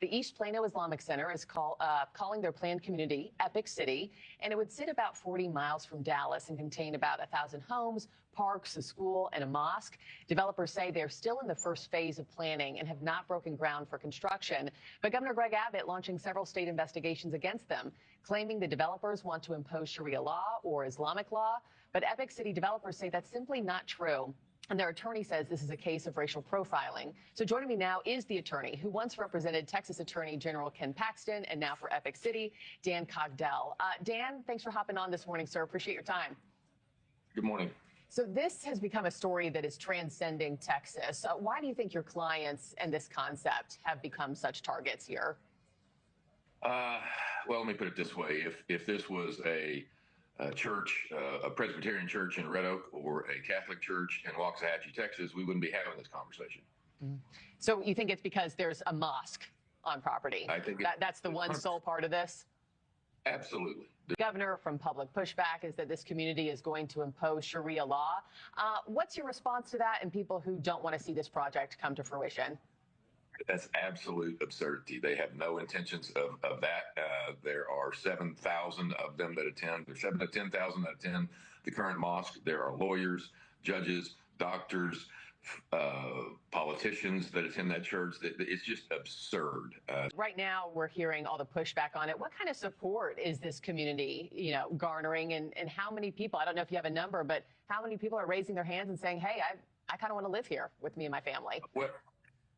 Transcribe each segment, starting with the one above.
The East Plano Islamic Center is calling their planned community Epic City, and it would sit about 40 miles from Dallas and contain about 1,000 homes, parks, a school, and a mosque. Developers say they're still in the first phase of planning and have not broken ground for construction. But Governor Greg Abbott launching several state investigations against them, claiming the developers want to impose Sharia law or Islamic law. But Epic City developers say that's simply not true. And their attorney says this is a case of racial profiling. So joining me now is the attorney who once represented Texas Attorney General Ken Paxton and now for Epic City, Dan Cogdell. Dan, thanks for hopping on this morning, sir. Appreciate your time. Good morning. So this has become a story that is transcending Texas. Why do you think your clients and this concept have become such targets here? Well, let me put it this way. If this was a church, a Presbyterian church in Red Oak or a Catholic church in Waxahachie, Texas, we wouldn't be having this conversation. Mm-hmm. So you think it's because there's a mosque on property? I think that's the one sole part of this? Absolutely. The governor from public pushback is that this community is going to impose Sharia law. What's your response to that and people who don't want to see this project come to fruition? That's absolute absurdity. They have no intentions of that. There are 7,000 of them that attend. There's 7,000 to 10,000 that attend the current mosque. There are lawyers, judges, doctors, politicians that attend that church. It's just absurd. Right now, we're hearing all the pushback on it. What kind of support is this community, garnering, and how many people? I don't know if you have a number, but how many people are raising their hands and saying, "Hey, I kind of want to live here with me and my family"?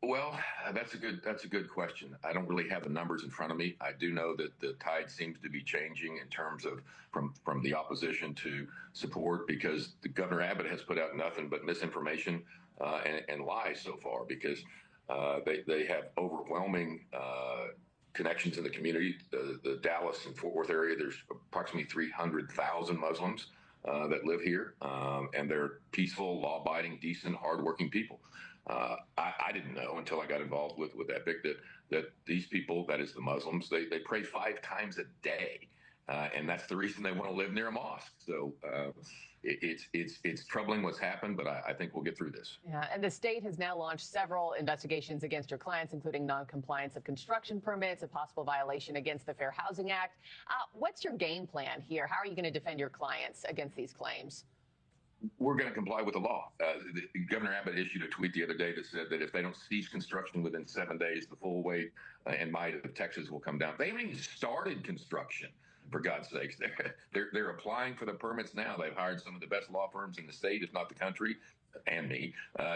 Well, that's a good question. I don't really have the numbers in front of me. I do know that the tide seems to be changing in terms of from the opposition to support, because the Governor Abbott has put out nothing but misinformation and lies so far, because they have overwhelming connections in the community. The Dallas and Fort Worth area, there's approximately 300,000 Muslims that live here, and they're peaceful, law-abiding, decent, hardworking people. I didn't know until I got involved with Epic that these people, that is the Muslims, they pray 5 times a day, and that's the reason they want to live near a mosque. So it's troubling what's happened, but I think we'll get through this. Yeah, and the state has now launched several investigations against your clients, including non-compliance of construction permits, a possible violation against the Fair Housing Act. What's your game plan here? How are you going to defend your clients against these claims? We're going to comply with the law. Governor Abbott issued a tweet the other day that said that if they don't cease construction within 7 days, the full weight and might of Texas will come down. They haven't even started construction, for God's sakes. They're applying for the permits now. They've hired some of the best law firms in the state, if not the country, and me,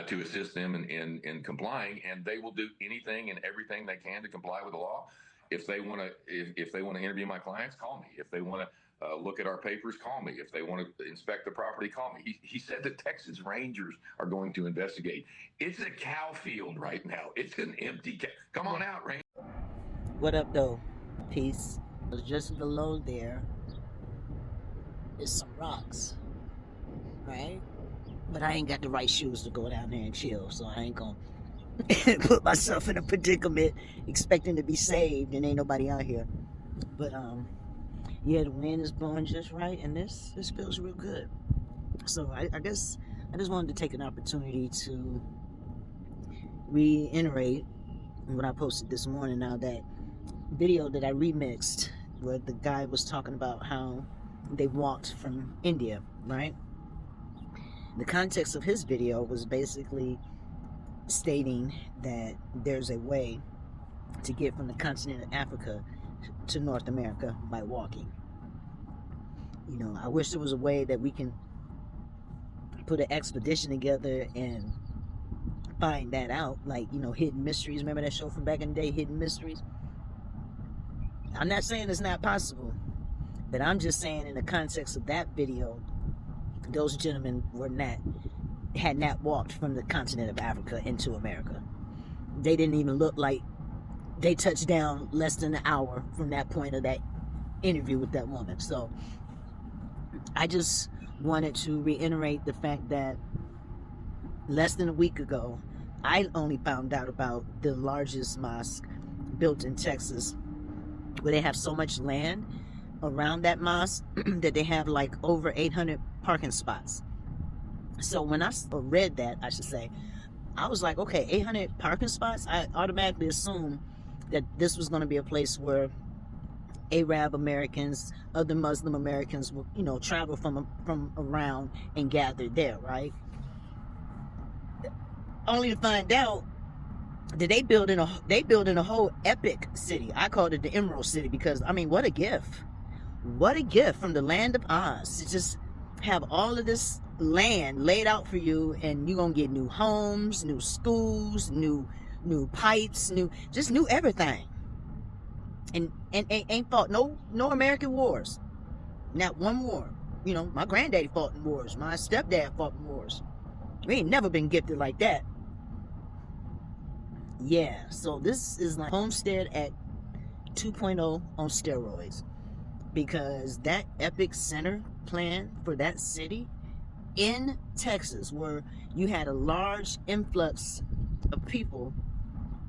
to assist them in complying. And they will do anything and everything they can to comply with the law. If they want to interview my clients, call me. If they want to look at our papers, call me. If they want to inspect the property, call me. He said that Texas Rangers are going to investigate. It's a cow field right now. It's an empty cow. Come on out, Ranger. What up, though? Peace. Just below there is some rocks, right? But I ain't got the right shoes to go down there and chill, so I ain't gonna put myself in a predicament expecting to be saved and ain't nobody out here. But yeah, the wind is blowing just right, and this feels real good. So I guess I just wanted to take an opportunity to reiterate what I posted this morning. Now, that video that I remixed, where the guy was talking about how they walked from India, right? The context of his video was basically stating that there's a way to get from the continent of Africa to North America by walking. I wish there was a way that we can put an expedition together and find that out, like, Hidden Mysteries. Remember that show from back in the day, Hidden Mysteries? I'm not saying it's not possible, but I'm just saying in the context of that video, those gentlemen had not walked from the continent of Africa into America. They didn't even look like they touched down less than an hour from that point of that interview with that woman. So I just wanted to reiterate the fact that less than a week ago, I only found out about the largest mosque built in Texas, where they have so much land around that mosque that they have like over 800 parking spots. So when I read that, I should say, I was like, okay, 800 parking spots? I automatically assumed that this was going to be a place where Arab Americans, other Muslim Americans will, you know, travel from around and gather there, right? Only to find out that they building a whole epic city. I called it the Emerald City because, I mean, what a gift. What a gift from the land of Oz to just have all of this land laid out for you, and you're gonna get new homes, new schools, new pipes, new everything. And ain't fought no American wars. Not one war. You know, my granddaddy fought in wars. My stepdad fought in wars. We ain't never been gifted like that. Yeah, so this is like Homestead at 2.0 on steroids, because that epic center plan for that city in Texas, where you had a large influx of people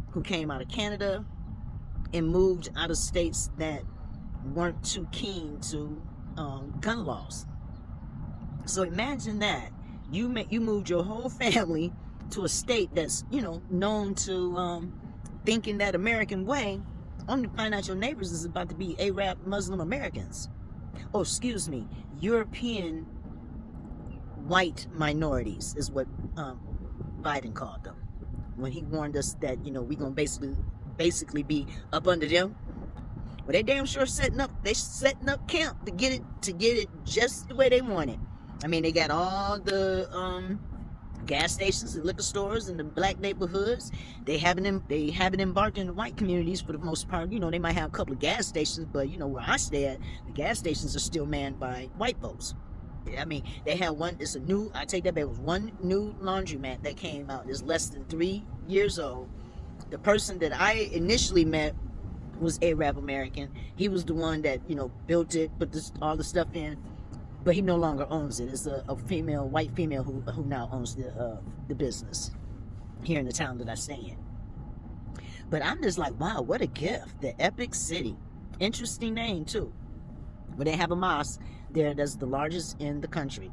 who came out of Canada and moved out of states that weren't too keen to gun laws. So imagine that you moved your whole family to a state that's, you know, known to thinking that American way, only to find out your neighbors is about to be Arab Muslim Americans. Oh, excuse me, European white minorities is what Biden called them when he warned us that, you know, we're gonna basically be up under them. Well, they damn sure setting up camp to get it just the way they want it. I mean, they got all the gas stations and liquor stores in the black neighborhoods. They haven't embarked in the white communities for the most part. You know, they might have a couple of gas stations, but you know where I stay at, the gas stations are still manned by white folks. I mean, they have one. It's a new. I take that back. It was one new laundromat that came out. It's less than 3 years old. The person that I initially met was Arab American. He was the one that, you know, built it, put all the stuff in. But he no longer owns it. It's a white female who now owns the business here in the town that I stay in. But I'm just like, wow, what a gift. The Epic City. Interesting name, too. But they have a mosque there that's the largest in the country.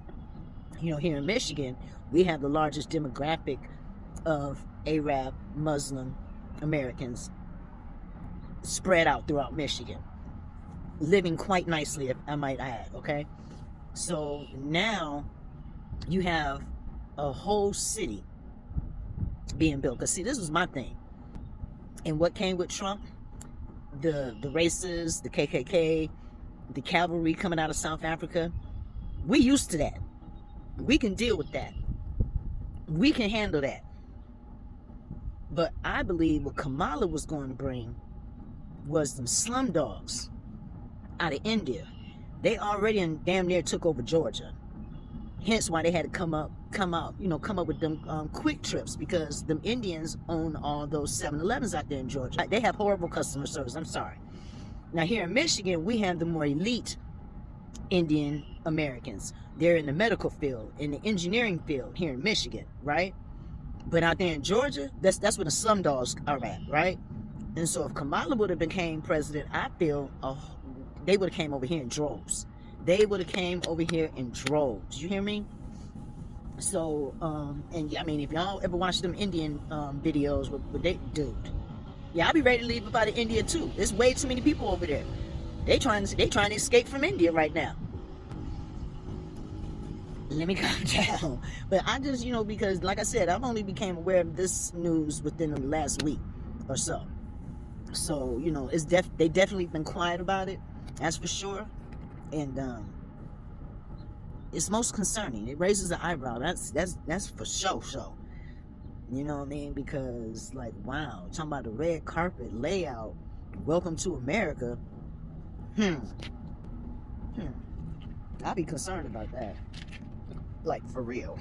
You know, here in Michigan, we have the largest demographic of Arab Muslim Americans spread out throughout Michigan. Living quite nicely, if I might add, okay? So now you have a whole city being built. Because see, this was my thing. And what came with Trump? The races, the KKK, the cavalry coming out of South Africa. We used to that. We can deal with that. We can handle that. But I believe what Kamala was going to bring was some slum dogs out of India. They already damn near took over Georgia. Hence why they had to come up with them quick trips, because them Indians own all those 7-Elevens out there in Georgia. They have horrible customer service. I'm sorry. Now here in Michigan, we have the more elite Indian Americans. They're in the medical field, in the engineering field here in Michigan, right? But out there in Georgia, that's where the slum dogs are at, right? And so if Kamala would have became president, I feel they would have came over here in droves. They would have came over here in droves. You hear me? So, and I mean, if y'all ever watch them Indian videos, what they do, yeah, I'll be ready to leave about India too. There's way too many people over there. They trying to escape from India right now. Let me calm down. But I just, you know, because like I said, I've only became aware of this news within the last week or so. So, you know, they definitely been quiet about it. That's for sure. And it's most concerning. It raises an eyebrow. That's for sure. You know what I mean? Because, like, wow, talking about the red carpet layout, welcome to America. I'll be concerned about that. Like, for real.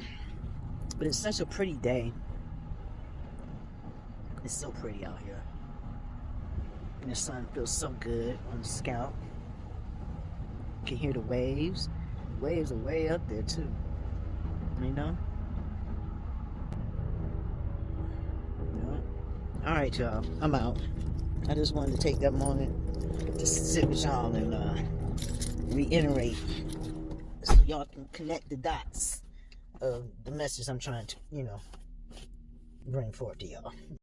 But it's such a pretty day. It's so pretty out here. And the sun feels so good on the scalp. You can hear the waves. The waves are way up there, too. You know? All right, y'all. I'm out. I just wanted to take that moment to sit with y'all and reiterate so y'all can connect the dots of the message I'm trying to, you know, bring forth to y'all.